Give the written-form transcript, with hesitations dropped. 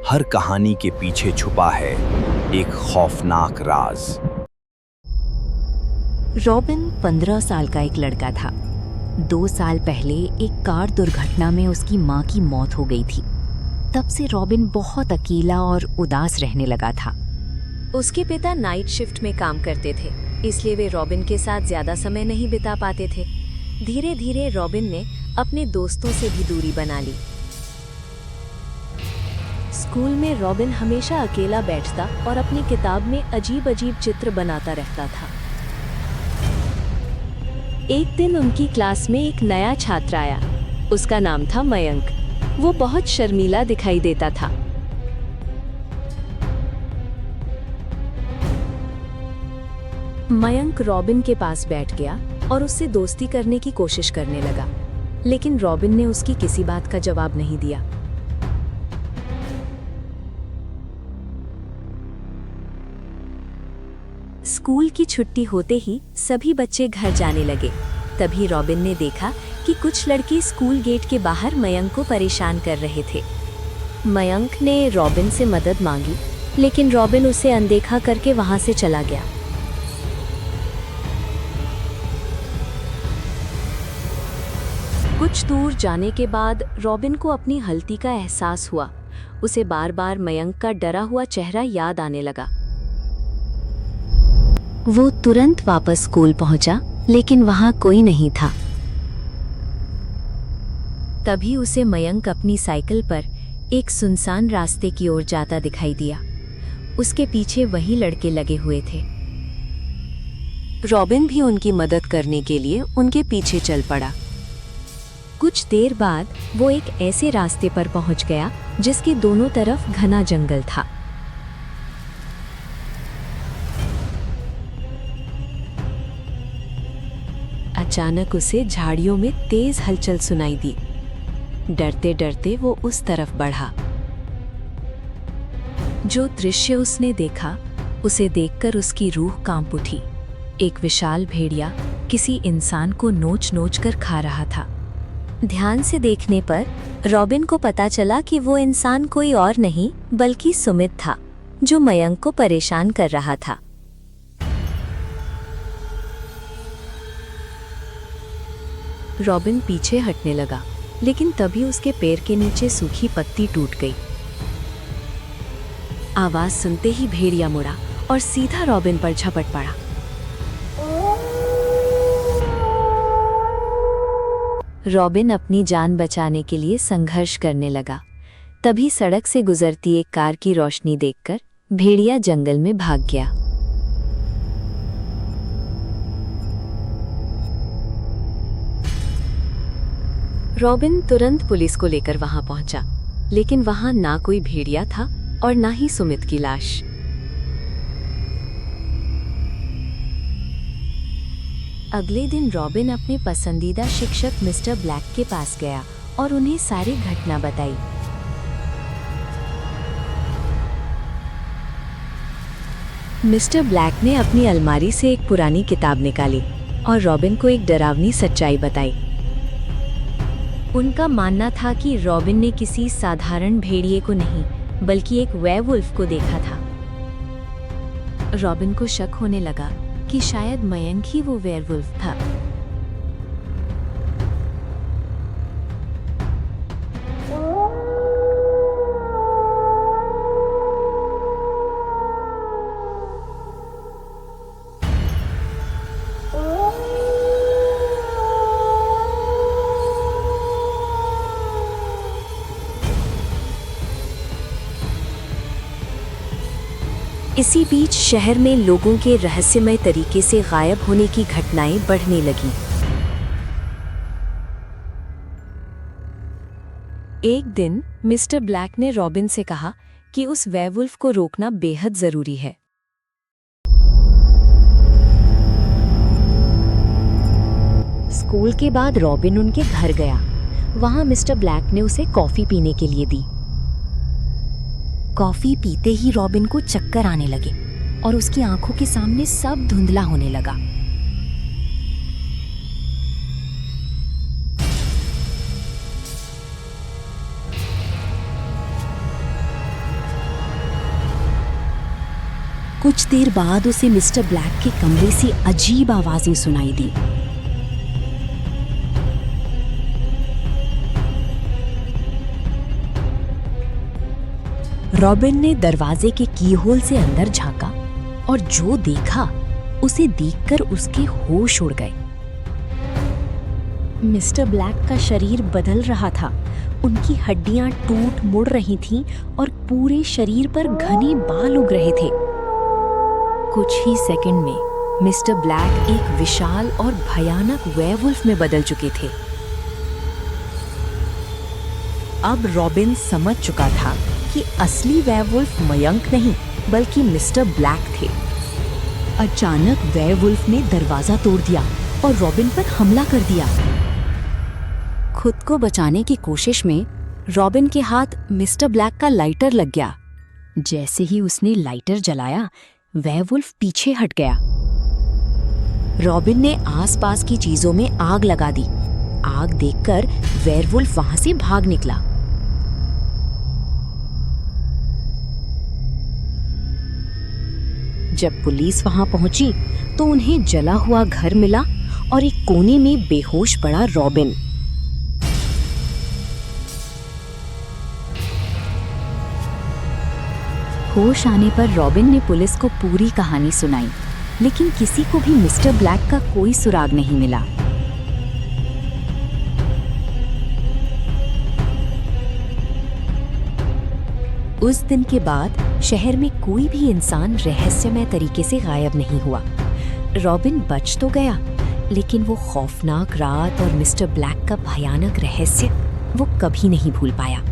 हर कहानी के पीछे छुपा है एक खौफनाक राज। रॉबिन 15 साल का एक लड़का था। 2 साल पहले एक कार दुर्घटना में उसकी माँ की मौत हो गई थी। तब से रॉबिन बहुत अकेला और उदास रहने लगा था। उसके पिता नाइट शिफ्ट में काम करते थे, इसलिए वे रॉबिन के साथ ज्यादा समय नहीं बिता पाते थे। धीरे धीरे रॉबिन ने अपने दोस्तों से भी दूरी बना ली। स्कूल में रॉबिन हमेशा अकेला बैठता और अपनी किताब में अजीब अजीब चित्र बनाता रहता था। एक दिन उनकी क्लास में एक नया छात्र आया। उसका नाम था मयंक। वो बहुत शर्मीला दिखाई देता था। मयंक रॉबिन के पास बैठ गया और उससे दोस्ती करने की कोशिश करने लगा, लेकिन रॉबिन ने उसकी किसी बात का जवाब नहीं दिया। स्कूल की छुट्टी होते ही सभी बच्चे घर जाने लगे। तभी रॉबिन ने देखा कि कुछ लड़के स्कूल गेट के बाहर मयंक को परेशान कर रहे थे। मयंक ने रॉबिन से मदद मांगी, लेकिन रॉबिन उसे अनदेखा करके वहां से चला गया। कुछ दूर जाने के बाद रॉबिन को अपनी गलती का एहसास हुआ। उसे बार बार मयंक का डरा हुआ चेहरा याद आने लगा। वो तुरंत वापस स्कूल पहुंचा, लेकिन वहां कोई नहीं था। तभी उसे मयंक अपनी साइकिल पर एक सुनसान रास्ते की ओर जाता दिखाई दिया। उसके पीछे वही लड़के लगे हुए थे। रॉबिन भी उनकी मदद करने के लिए उनके पीछे चल पड़ा। कुछ देर बाद वो एक ऐसे रास्ते पर पहुंच गया जिसके दोनों तरफ घना जंगल था। अचानक उसे झाड़ियों में तेज हलचल सुनाई दी। डरते डरते वो उस तरफ बढ़ा। जो दृश्य उसने देखा, उसे देखकर उसकी रूह कांप उठी। एक विशाल भेड़िया किसी इंसान को नोच नोच कर खा रहा था। ध्यान से देखने पर रॉबिन को पता चला कि वो इंसान कोई और नहीं बल्कि सुमित था, जो मयंक को परेशान कर रहा था। रॉबिन पीछे हटने लगा, लेकिन तभी उसके पैर के नीचे सूखी पत्ती टूट गई। आवाज सुनते ही भेड़िया मुड़ा और सीधा रॉबिन पर झपट पड़ा। रॉबिन अपनी जान बचाने के लिए संघर्ष करने लगा। तभी सड़क से गुजरती एक कार की रोशनी देखकर भेड़िया जंगल में भाग गया। रॉबिन तुरंत पुलिस को लेकर वहां पहुंचा, लेकिन वहां ना कोई भेड़िया था और ना ही सुमित की लाश। अगले दिन रॉबिन अपने पसंदीदा शिक्षक मिस्टर ब्लैक के पास गया और उन्हें सारी घटना बताई। मिस्टर ब्लैक ने अपनी अलमारी से एक पुरानी किताब निकाली और रॉबिन को एक डरावनी सच्चाई बताई। उनका मानना था कि रॉबिन ने किसी साधारण भेड़िए को नहीं, बल्कि एक वेयरवुल्फ को देखा था। रॉबिन को शक होने लगा कि शायद मयंक ही वो वेयरवुल्फ था। इसी बीच शहर में लोगों के रहस्यमय तरीके से गायब होने की घटनाएं बढ़ने लगीं। एक दिन मिस्टर ब्लैक ने रॉबिन से कहा कि उस वेयरवुल्फ को रोकना बेहद जरूरी है। स्कूल के बाद रॉबिन उनके घर गया। वहां मिस्टर ब्लैक ने उसे कॉफी पीने के लिए दी। कॉफी पीते ही रॉबिन को चक्कर आने लगे और उसकी आंखों के सामने सब धुंधला होने लगा। कुछ देर बाद उसे मिस्टर ब्लैक के कमरे से अजीब आवाजें सुनाई दी। रॉबिन ने दरवाजे के कीहोल से अंदर झांका और जो देखा उसे देखकर उसके होश उड़ गए। मिस्टर ब्लैक का शरीर बदल रहा था। उनकी हड्डियां टूट मुड़ रही थीं और पूरे शरीर पर घने बाल उग रहे थे। कुछ ही सेकंड में मिस्टर ब्लैक एक विशाल और भयानक वेयरवुल्फ में बदल चुके थे। अब रॉबिन समझ चुका था कि असली वेयरवुल्फ मयंक नहीं बल्कि मिस्टर ब्लैक थे। अचानक वेयरवुल्फ ने दरवाजा तोड़ दिया और रॉबिन पर हमला कर दिया। खुद को बचाने की कोशिश में रॉबिन के हाथ मिस्टर ब्लैक का लाइटर लग गया। जैसे ही उसने लाइटर जलाया, वेयरवुल्फ पीछे हट गया। रॉबिन ने आसपास की चीजों में आग लगा दी। आग देखकर वेयरवुल्फ वहां से भाग निकला। जब पुलिस वहां पहुंची तो उन्हें जला हुआ घर मिला और एक कोने में बेहोश पड़ा रॉबिन। होश आने पर रॉबिन ने पुलिस को पूरी कहानी सुनाई, लेकिन किसी को भी मिस्टर ब्लैक का कोई सुराग नहीं मिला। उस दिन के बाद शहर में कोई भी इंसान रहस्यमय तरीके से गायब नहीं हुआ। रॉबिन बच तो गया, लेकिन वो खौफनाक रात और मिस्टर ब्लैक का भयानक रहस्य वो कभी नहीं भूल पाया।